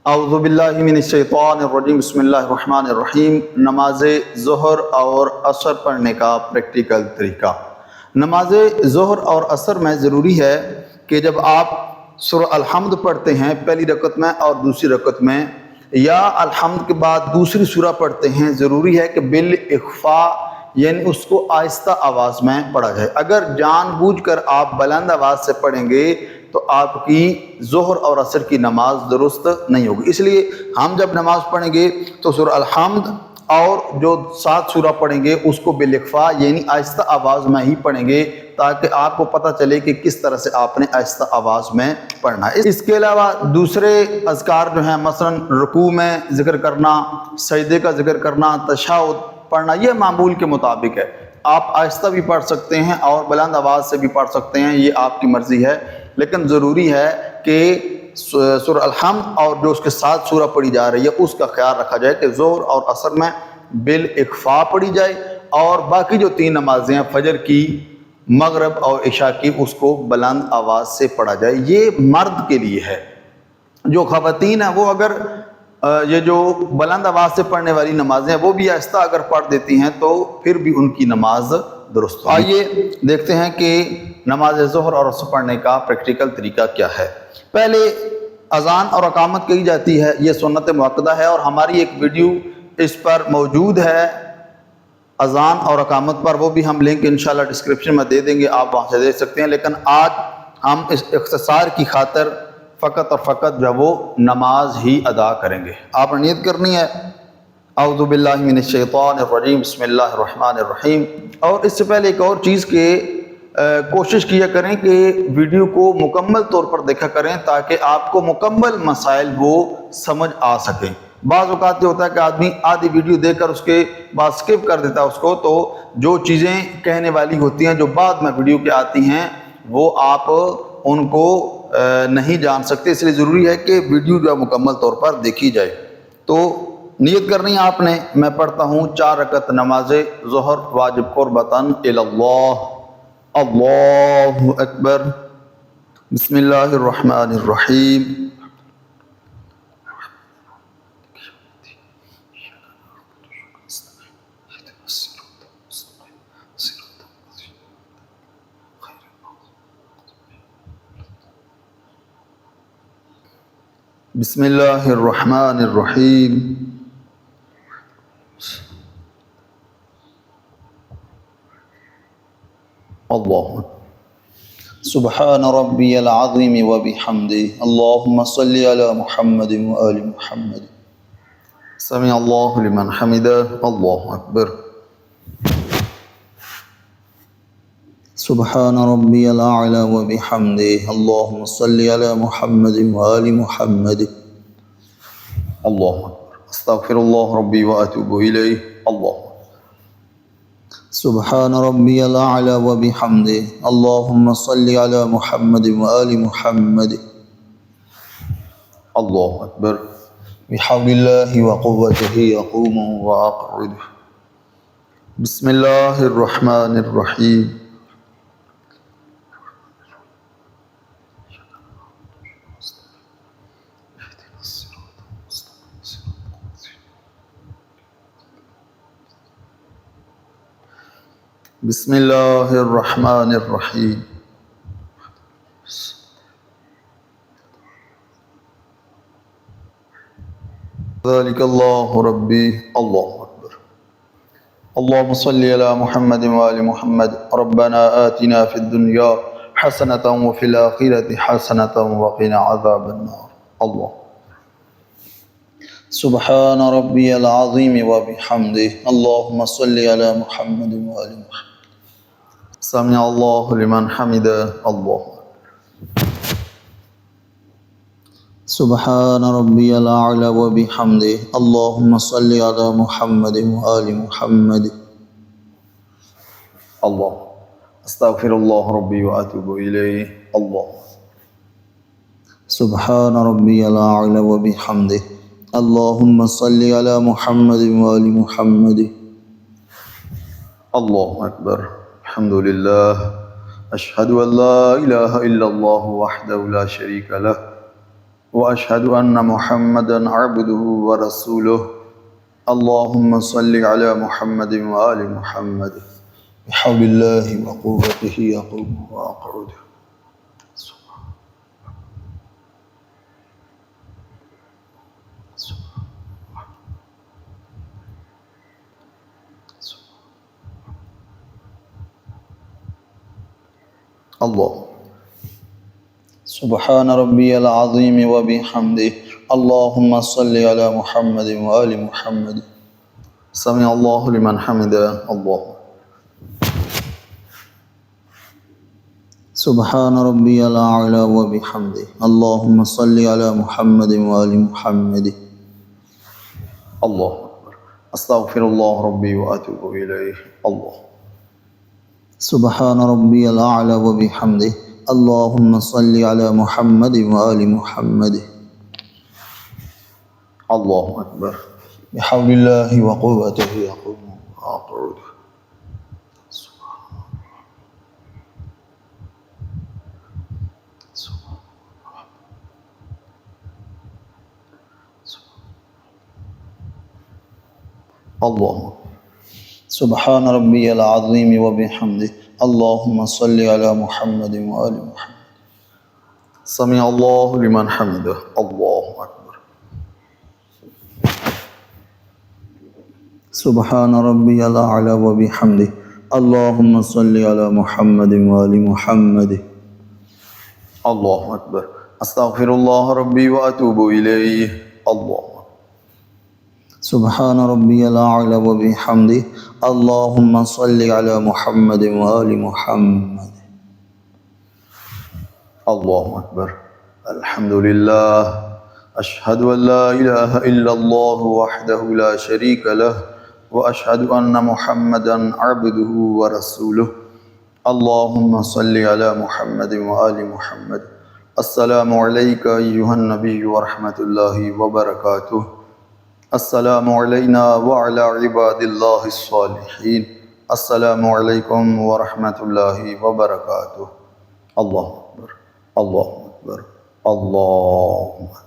اعوذ باللہ من الشیطان الرجیم بسم اللہ الرحمن الرحیم۔ نماز ظہر اور عصر پڑھنے کا پریکٹیکل طریقہ۔ نماز ظہر اور عصر میں ضروری ہے کہ جب آپ سورہ الحمد پڑھتے ہیں پہلی رکعت میں اور دوسری رکعت میں، یا الحمد کے بعد دوسری سورہ پڑھتے ہیں، ضروری ہے کہ بالاخفاء یعنی اس کو آہستہ آواز میں پڑھا جائے۔ اگر جان بوجھ کر آپ بلند آواز سے پڑھیں گے تو آپ کی ظہر اور عصر کی نماز درست نہیں ہوگی۔ اس لیے ہم جب نماز پڑھیں گے تو سورہ الحمد اور جو 7 سورہ پڑھیں گے اس کو بالاخفاء یعنی آہستہ آواز میں ہی پڑھیں گے، تاکہ آپ کو پتہ چلے کہ کس طرح سے آپ نے آہستہ آواز میں پڑھنا ہے۔ اس کے علاوہ دوسرے اذکار جو ہیں، مثلا رکوع میں ذکر کرنا، سجدے کا ذکر کرنا، تشہد پڑھنا، یہ معمول کے مطابق ہے۔ آپ آہستہ بھی پڑھ سکتے ہیں اور بلند آواز سے بھی پڑھ سکتے ہیں، یہ آپ کی مرضی ہے، لیکن ضروری ہے کہ سورہ الحمد اور جو اس کے ساتھ سورہ پڑھی جا رہی ہے اس کا خیال رکھا جائے کہ ظہر اور عصر میں بالاخفاء پڑھی جائے، اور باقی جو 3 نمازیں ہیں، فجر کی، مغرب اور عشاء کی، اس کو بلند آواز سے پڑھا جائے۔ یہ مرد کے لیے ہے۔ جو خواتین ہیں وہ اگر یہ جو بلند آواز سے پڑھنے والی نمازیں ہیں وہ بھی آہستہ اگر پڑھ دیتی ہیں تو پھر بھی ان کی نماز درست ہوگی۔ آئیے دیکھتے ہیں کہ نماز ظہر اور عصر پڑھنے کا پریکٹیکل طریقہ کیا ہے۔ پہلے اذان اور اقامت کہی جاتی ہے، یہ سنت مؤکدہ ہے، اور ہماری ایک ویڈیو اس پر موجود ہے اذان اور اقامت پر، وہ بھی ہم لنک انشاءاللہ ڈسکرپشن میں دے دیں گے، آپ وہاں سے دیکھ سکتے ہیں۔ لیکن آج ہم اس اختصار کی خاطر فقط اور فقط جو وہ نماز ہی ادا کریں گے۔ آپ نے نیت کرنی ہے اعوذ باللہ من الشیطان الرجیم بسم اللہ الرحمن الرحیم۔ اور اس سے پہلے ایک اور چیز کہ کوشش کیا کریں کہ ویڈیو کو مکمل طور پر دیکھا کریں تاکہ آپ کو مکمل مسائل وہ سمجھ آ سکیں۔ بعض اوقات یہ ہوتا ہے کہ آدمی آدھی ویڈیو دیکھ کر اس کے بعد سکپ کر دیتا ہے اس کو، تو جو چیزیں کہنے والی ہوتی ہیں جو بعد میں ویڈیو کے آتی ہیں وہ آپ ان کو نہیں جان سکتے، اس لیے ضروری ہے کہ ویڈیو جو مکمل طور پر دیکھی جائے۔ تو نیت کرنی ہے آپ نے، میں پڑھتا ہوں 4 رکعت نماز ظہر واجب قربتاً الی اللہ۔ اللہ اکبر، بسم اللہ الرحمن الرحیم۔ بسم اللہ الرحمن الرحیم۔ اللہ سبحان ربی العظیم وبحمدہ، اللہم صلی علی محمد وآل محمد، سمع اللہ لمن حمدہ، اللہ اکبر۔ سبحان ربی الاعلی وبحمدہ، اللہم صلی علی محمد وآل محمد، اللہ اکبر۔ استغفر اللہ ربی واتوب الیہ، اللہ۔ سبحان ربی الاعلی وبحمدہ، اللہم صلی علی محمد وآل محمد، اللہ اکبر۔ بحول اللہ وقوتہ اقوم واقعد۔ بسم اللہ الرحمن الرحیم۔ بسم اللہ الرحمن الرحیم۔ ذلک اللہ ربی، اللہ اکبر۔ اللہم صلی علی محمد وآل محمد، ربنا آتنا فی الدنیا حسنۃ وفی الآخرۃ حسنۃ وقنا عذاب النار، اللہ۔ سبحان ربی العظیم وبحمدہ، اللہم صلی علی محمد وآل محمد، سمع اللہ لمن حمدہ، اللہ۔ سبحان ربی الاعلی وبحمدہ، اللہم صلی علی محمد وآل محمد، اللہ۔ استغفر اللہ ربی واتوب الیہ، اللہ۔ سبحان ربی الاعلی وبحمدہ، اللہم صلی علی محمد وآل محمد، اللہ اکبر۔ الحمدللہ، اشہد ان لا الہ الا اللہ وحدہ لا شریک لہ، وأشهد أن محمدا عبده ورسوله اللهم صل على محمد وآل محمد بحول الله وقوته يقوم وأقعد الله سبحان ربي العظيم وبحمده اللهم صل على محمد وآل محمد سمع الله لمن حمده الله سبحان ربي الأعلى وبحمده اللهم صل على محمد وآل محمد الله أكبر أستغفر الله ربي وأتوب إليه الله سبحان ربي الأعلى وبحمده اللهم صل على محمد وآل محمد الله أكبر بحول الله وقوته يقوم وأقعد الله سبحان ربي العظيم وبحمده اللهم صل على محمد وآل محمد سمع الله لمن حمده الله أكبر سبحان ربي الأعلى وبحمده اللهم صل على محمد وآل محمد الله أكبر أستغفر الله ربي وأتوب إليه الله سبحان ربي الأعلى وبحمده اللهم صل على محمد وآل محمد الله أكبر الحمد لله أشهد أن لا إله إلا الله وحده لا شريك له وأشهد أن محمدا عبده ورسوله اللهم صل على محمد وآل محمد السلام عليك أيها النبي ورحمة الله وبركاته السلام علينا وعلى عباد الله الصالحين السلام عليكم ورحمة الله وبركاته الله أكبر الله أكبر الله أكبر